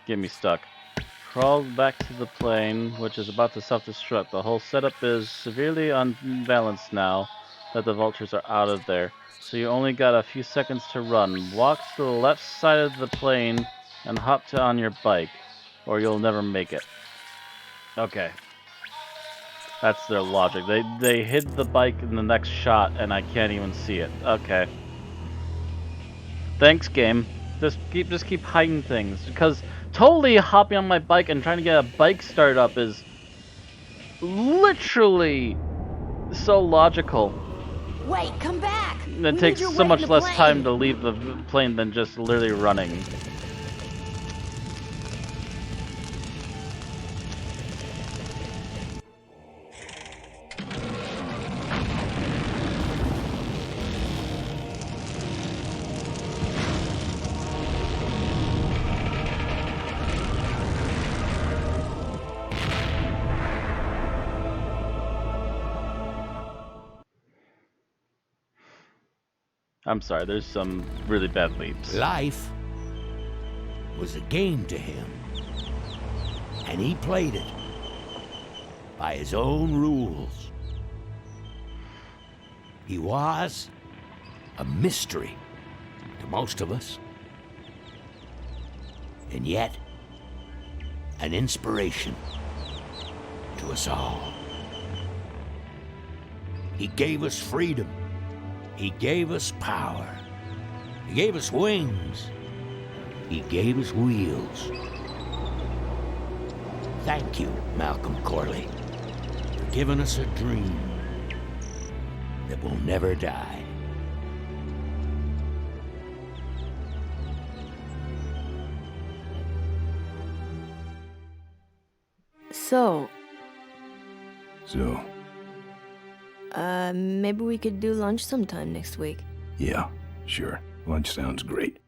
get me stuck. Crawl back to the plane, which is about to self-destruct. The whole setup is severely unbalanced now that the vultures are out of there. So you only got a few seconds to run. Walk to the left side of the plane and hop on your bike, or you'll never make it. Okay. That's their logic. They hid the bike in the next shot, and I can't even see it. Okay. Thanks, game. Just keep hiding things, because totally hopping on my bike and trying to get a bike start up is literally so logical. Wait, come back! It takes so much less time to leave the plane than just literally running. I'm sorry, there's some really bad leaps. Life was a game to him, and he played it by his own rules. He was a mystery to most of us, and yet an inspiration to us all. He gave us freedom. He gave us power. He gave us wings. He gave us wheels. Thank you, Malcolm Corley, for giving us a dream that will never die. So, maybe we could do lunch sometime next week. Yeah, sure. Lunch sounds great.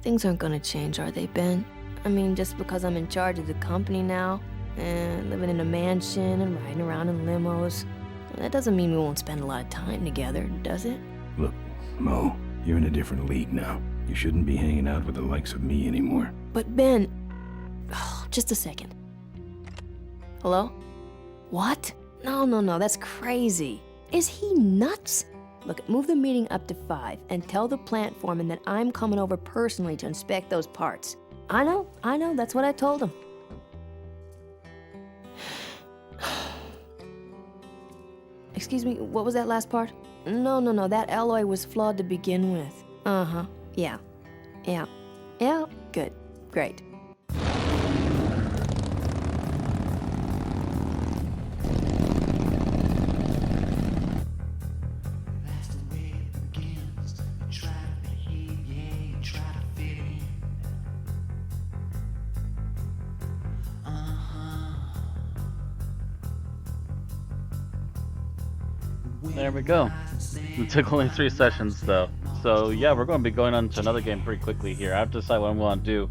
Things aren't gonna change, are they, Ben? I mean, just because I'm in charge of the company now, and living in a mansion and riding around in limos, that doesn't mean we won't spend a lot of time together, does it? Look, Mo, you're in a different league now. You shouldn't be hanging out with the likes of me anymore. But Ben... Oh, just a second. Hello? What? No, that's crazy. Is he nuts? Look, move the meeting up to 5 and tell the plant foreman that I'm coming over personally to inspect those parts. I know, that's what I told him. Excuse me, what was that last part? No, that alloy was flawed to begin with. Uh-huh, yeah, good, great. There we go. It took only 3 sessions though. So yeah, we're going to be going on to another game pretty quickly here. I have to decide what I want to do,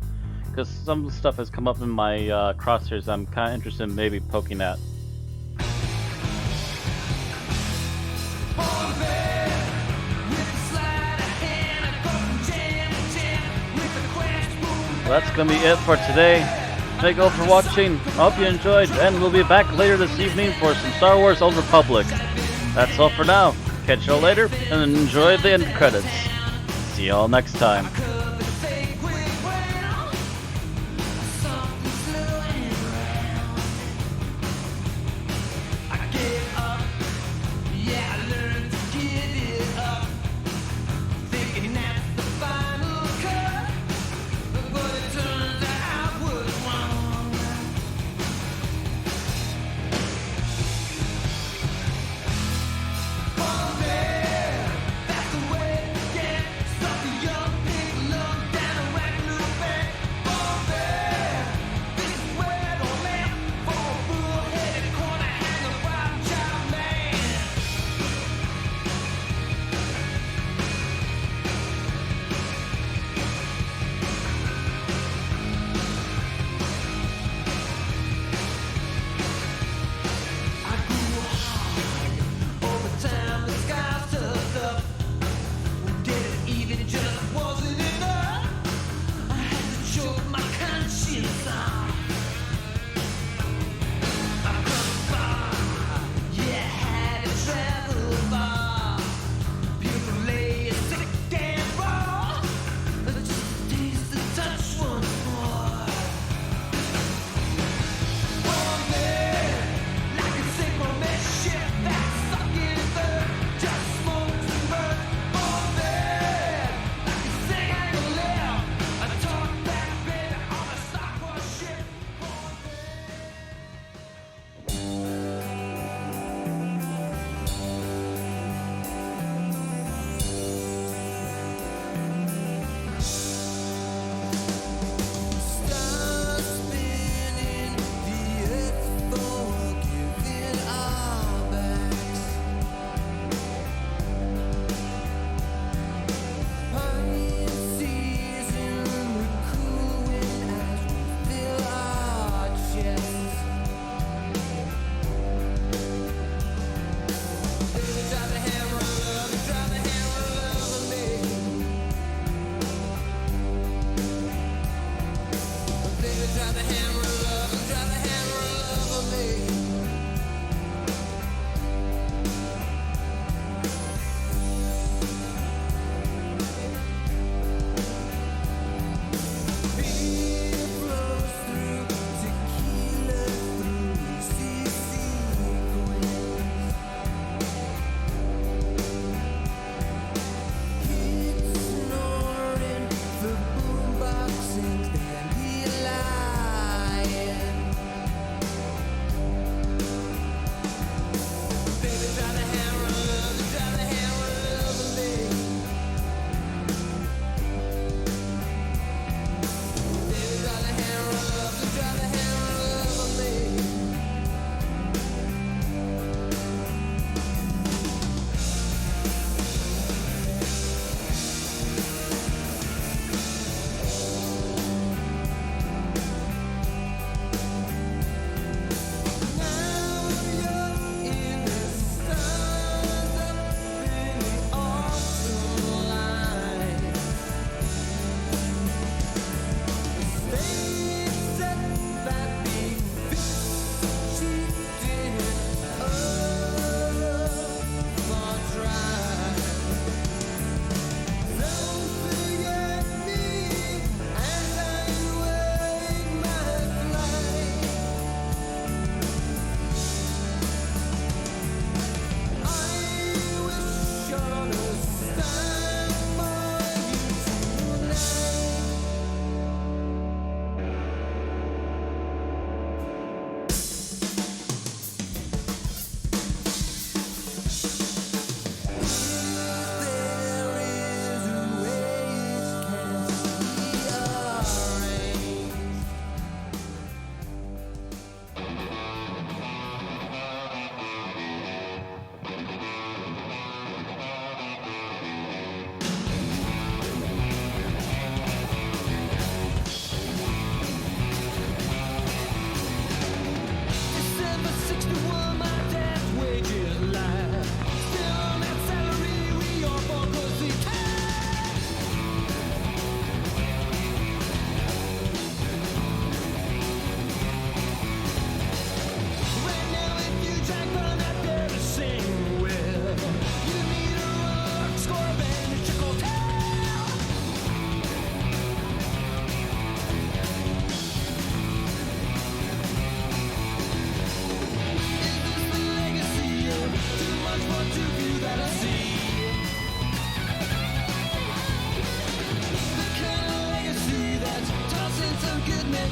because some stuff has come up in my crosshairs I'm kind of interested in maybe poking at. Well, that's going to be it for today. Thank you all for watching. I hope you enjoyed, and we'll be back later this evening for some Star Wars Old Republic. That's all for now. Catch y'all later, and enjoy the end credits. See y'all next time.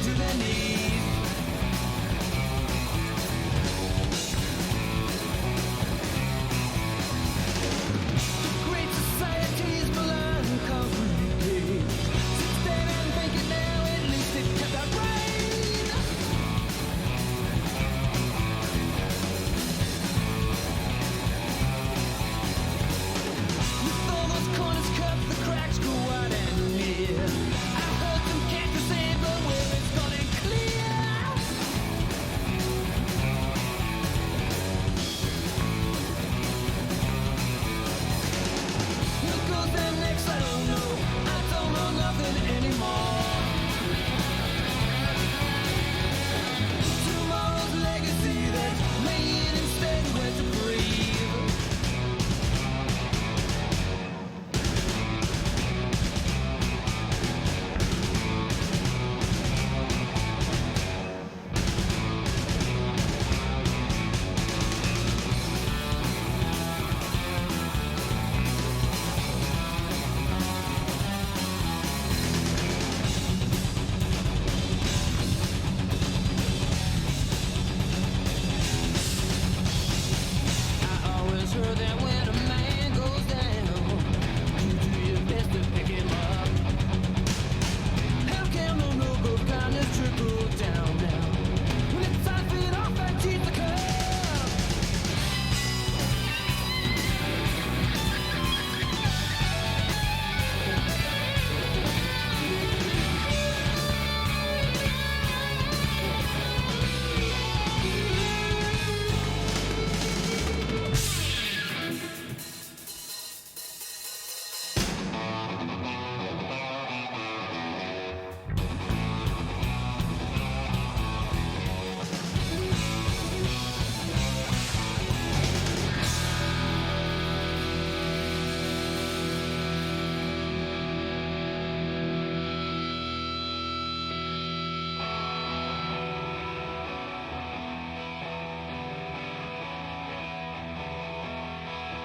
to their knees. Great societies melancholy. Sit there and think it now, at least it kept our brain. With all those corners cut, the cracks go wide and near. I heard some cactus say, but where it's gone and clear. Who goes there next? I don't know. I don't know nothing anymore. Tomorrow's legacy that's made instead where to breathe. I always heard that when a man goes down, you do your best to pick him up. How can no no-go kindness trickle down now? When it's 5 feet off and teeth the cup.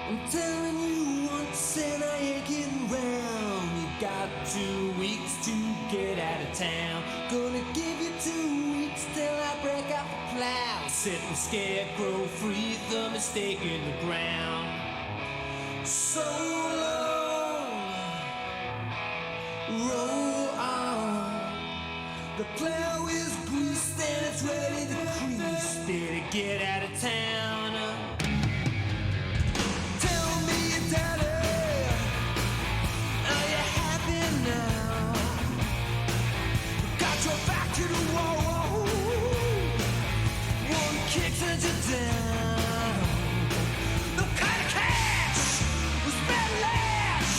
I'm telling you once and I ain't getting round. You got 2 weeks to get out of town. Gonna give you 2 weeks till I break out the plow. Set the scarecrow free, the mistake in the ground. So long, roll on. The plow is greased and it's ready to crease. Better get out of town. Tell me, Daddy, are you happy now? Got your back to the wall. One kick sends you down. No kind of cash was bad lash.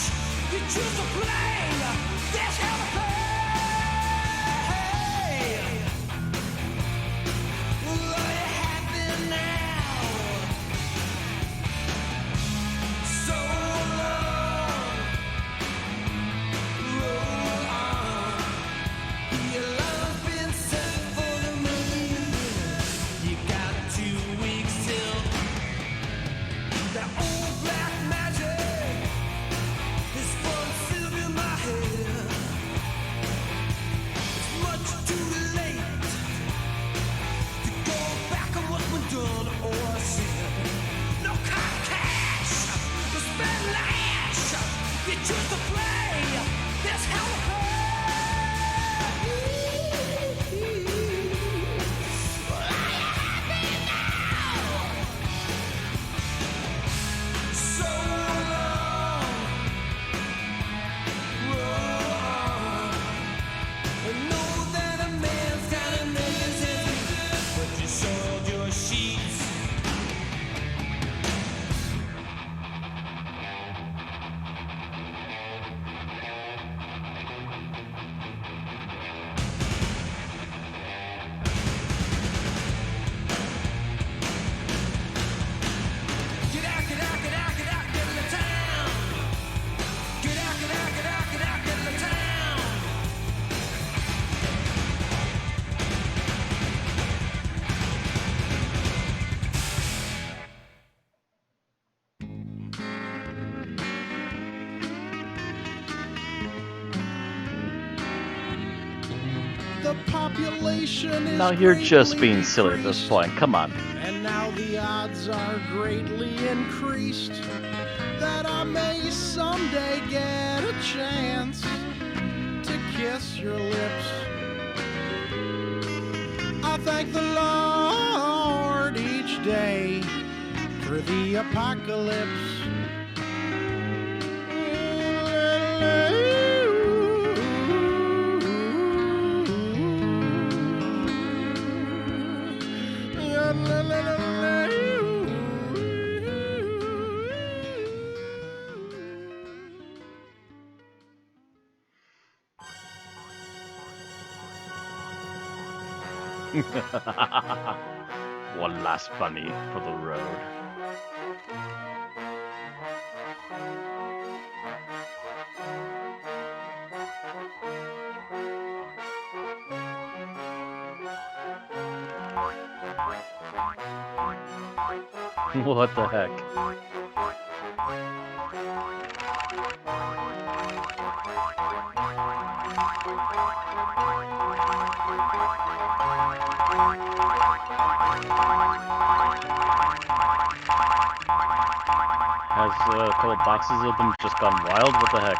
You choose to play. That's how to play. Are you happy now? So long, roll on. Your line's been set for the moon. You got 2 weeks till that old black magic is spun silver in my head. It's much too late to go back on what's been done or said. No kind of cash, no spend lash. You choose to play. That's how it plays. So long, roll on. I know that a man's got a negative, but you soiled your sheets. The population is Now you're just greatly being silly at this decreased, point. Come on. and now the odds are greatly increased that I may someday get a chance to kiss your lips. I thank the Lord each day for the apocalypse. One last bunny for the road. What the heck? Has a couple boxes of them just gone wild? What the heck?